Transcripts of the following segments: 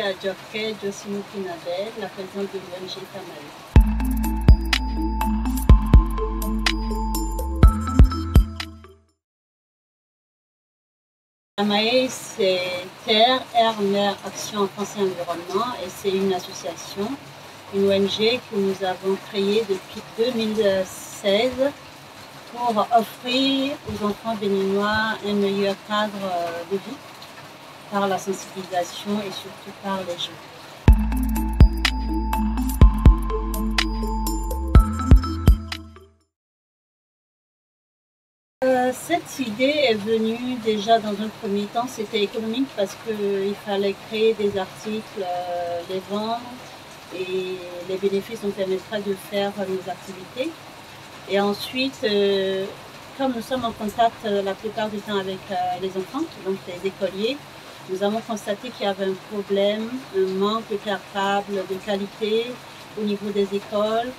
Adjorke Josimukinabel, la présidente de l'ONG Tamae. Tamae, c'est Terre, Air, Mer, Action en France et Environnement, et c'est une association, une ONG que nous avons créée depuis 2016 pour offrir aux enfants béninois un meilleur cadre de vie par la sensibilisation et surtout par les jeux. Cette idée est venue déjà dans un premier temps, c'était économique parce qu'il fallait créer des articles, les vendre et les bénéfices nous permettraient de faire nos activités. Et ensuite, comme nous sommes en contact la plupart du temps avec les enfants, donc les écoliers, nous avons constaté qu'il y avait un problème, un manque de cartables de qualité au niveau des écoles.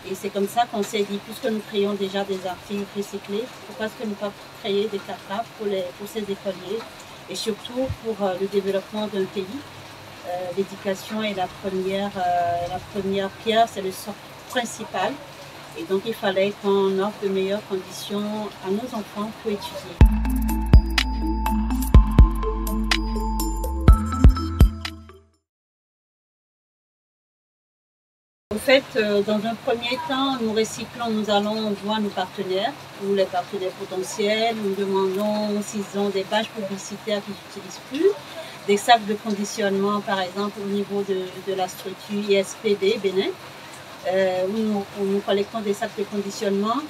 Et c'est comme ça qu'on s'est dit, puisque nous créons déjà des articles recyclés, pourquoi est-ce que nous ne pas créer des cartables pour ces écoliers et surtout pour le développement d'un pays. L'éducation est la première pierre, c'est le socle principal. Et donc il fallait qu'on offre de meilleures conditions à nos enfants pour étudier. En fait, dans un premier temps, nous recyclons, nous allons voir nos partenaires ou les partenaires potentiels, nous demandons s'ils ont des pages publicitaires qu'ils n'utilisent plus, des sacs de conditionnement par exemple au niveau de la structure ISPB Bénin, où nous collectons des sacs de conditionnement.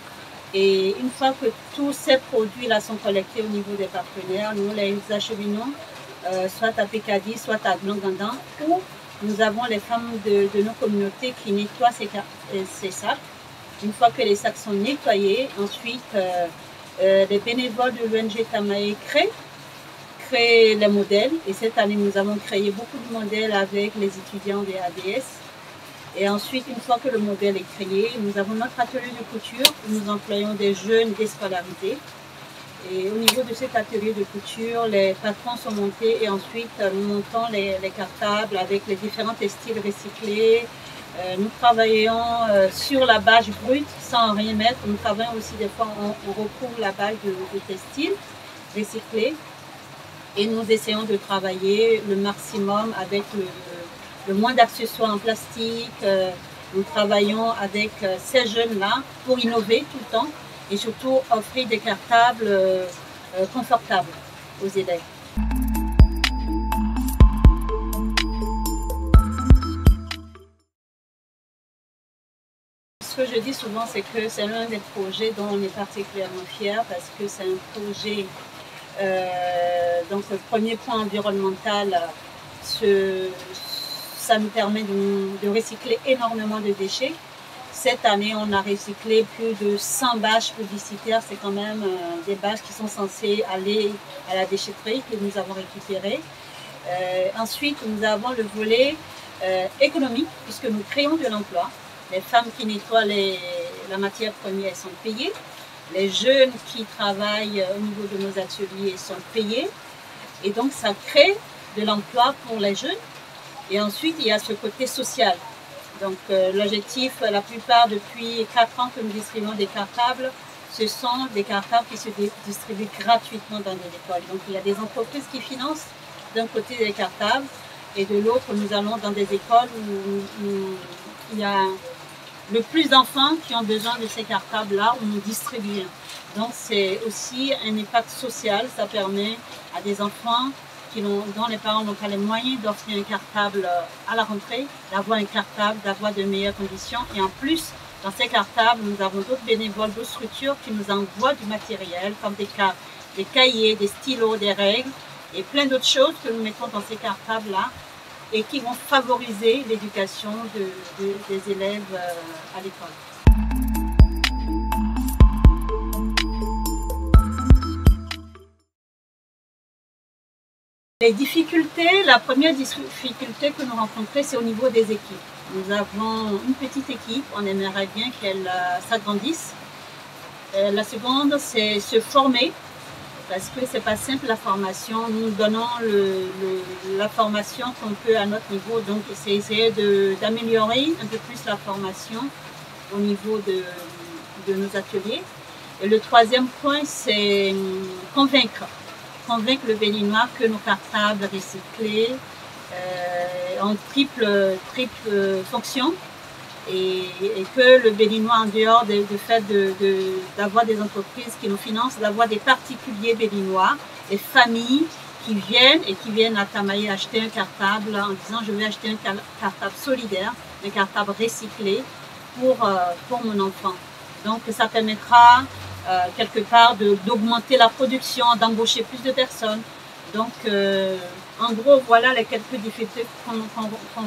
Et une fois que tous ces produits-là sont collectés au niveau des partenaires, nous les acheminons soit à Pécadi, soit à Glongandan, où nous avons les femmes de nos communautés qui nettoient ces sacs. Une fois que les sacs sont nettoyés, ensuite les bénévoles de l'ONG Tamae créent les modèles. Et cette année, nous avons créé beaucoup de modèles avec les étudiants des ADS. Et ensuite, une fois que le modèle est créé, nous avons notre atelier de couture où nous employons des jeunes déscolarisés. Et au niveau de cet atelier de couture, les patrons sont montés et ensuite nous montons les cartables avec les différents textiles recyclés. Nous travaillons sur la bâche brute sans rien mettre. Nous travaillons aussi des fois, on recouvre la bâche de textile recyclé. Et nous essayons de travailler le maximum avec le moins d'accessoires en plastique. Nous travaillons avec ces jeunes-là pour innover tout le temps. Et surtout offrir des cartables confortables aux élèves. Ce que je dis souvent, c'est que c'est l'un des projets dont on est particulièrement fiers parce que c'est un projet, donc le premier point environnemental, ça nous permet de recycler énormément de déchets. Cette année, on a recyclé plus de 100 bâches publicitaires. C'est quand même des bâches qui sont censées aller à la déchetterie que nous avons récupérées. Ensuite, nous avons le volet économique, puisque nous créons de l'emploi. Les femmes qui nettoient la matière première sont payées. Les jeunes qui travaillent au niveau de nos ateliers sont payés. Et donc, ça crée de l'emploi pour les jeunes. Et ensuite, il y a ce côté social. Donc l'objectif, la plupart depuis 4 ans que nous distribuons des cartables, ce sont des cartables qui se distribuent gratuitement dans les écoles. Donc il y a des entreprises qui financent d'un côté des cartables et de l'autre nous allons dans des écoles où il y a le plus d'enfants qui ont besoin de ces cartables-là où nous distribuons. Donc c'est aussi un impact social, ça permet à des enfants dont les parents n'ont pas les moyens d'offrir un cartable à la rentrée, d'avoir un cartable, d'avoir de meilleures conditions. Et en plus, dans ces cartables, nous avons d'autres bénévoles, d'autres structures qui nous envoient du matériel, comme des cahiers, des stylos, des règles, et plein d'autres choses que nous mettons dans ces cartables-là et qui vont favoriser l'éducation des élèves à l'école. Les difficultés, la première difficulté que nous rencontrons, c'est au niveau des équipes. Nous avons une petite équipe, on aimerait bien qu'elle s'agrandisse. La seconde, c'est se former parce que c'est pas simple la formation. Nous donnons la formation qu'on peut à notre niveau, donc c'est essayer d'améliorer un peu plus la formation au niveau de nos ateliers. Et le troisième point, c'est convaincre le Béninois que nos cartables recyclés ont triple fonction et que le Béninois, en dehors du fait d'avoir des entreprises qui nous financent, d'avoir des particuliers béninois, des familles qui viennent à Tamaï acheter un cartable en disant je vais acheter un cartable solidaire, un cartable recyclé pour mon enfant. Donc ça permettra quelque part d'augmenter la production, d'embaucher plus de personnes. Donc en gros, voilà les quelques difficultés qu'on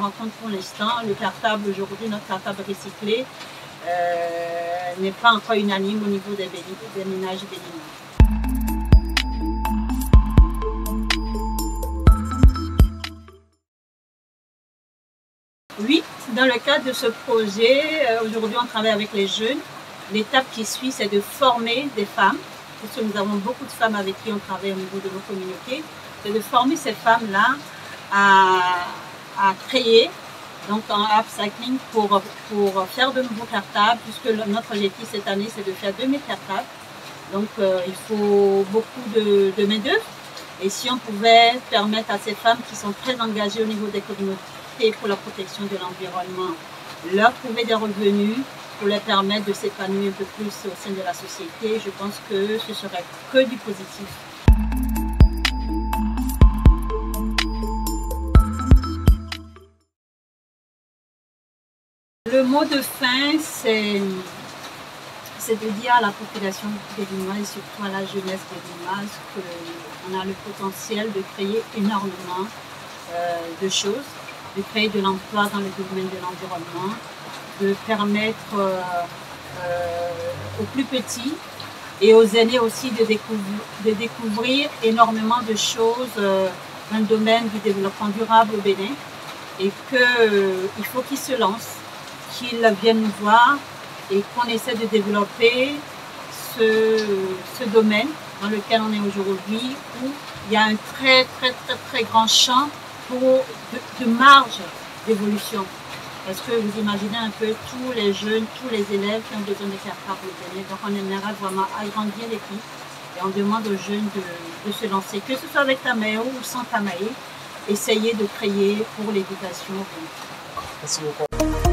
rencontre pour l'instant. Le cartable, aujourd'hui, notre cartable recyclé n'est pas encore unanime au niveau des ménages béninois. Oui, dans le cadre de ce projet, aujourd'hui on travaille avec les jeunes. L'étape qui suit, c'est de former des femmes, parce que nous avons beaucoup de femmes avec qui on travaille au niveau de nos communautés. C'est de former ces femmes-là à créer, donc en upcycling pour faire de nouveaux cartables, puisque notre objectif cette année, c'est de faire 2000 cartables. Donc il faut beaucoup de main-d'œuvre. Et si on pouvait permettre à ces femmes qui sont très engagées au niveau des communautés pour la protection de l'environnement, leur trouver des revenus pour les permettre de s'épanouir un peu plus au sein de la société, je pense que ce serait que du positif. Le mot de fin, c'est de dire à la population béninoise et surtout à la jeunesse béninoise qu'on a le potentiel de créer énormément de choses, de créer de l'emploi dans le domaine de l'environnement, de permettre aux plus petits et aux aînés aussi de découvrir énormément de choses dans le domaine du développement durable au Bénin et qu'il faut qu'ils se lancent, qu'ils viennent nous voir et qu'on essaie de développer ce domaine dans lequel on est aujourd'hui où il y a un très grand champ de marge d'évolution. Parce que vous imaginez un peu tous les jeunes, tous les élèves qui ont besoin de cartables au Bénin. Donc on aimerait vraiment agrandir l'équipe et on demande aux jeunes de se lancer, que ce soit avec Tamaï ou sans Tamaï, essayer de créer pour l'éducation au Bénin. Merci beaucoup.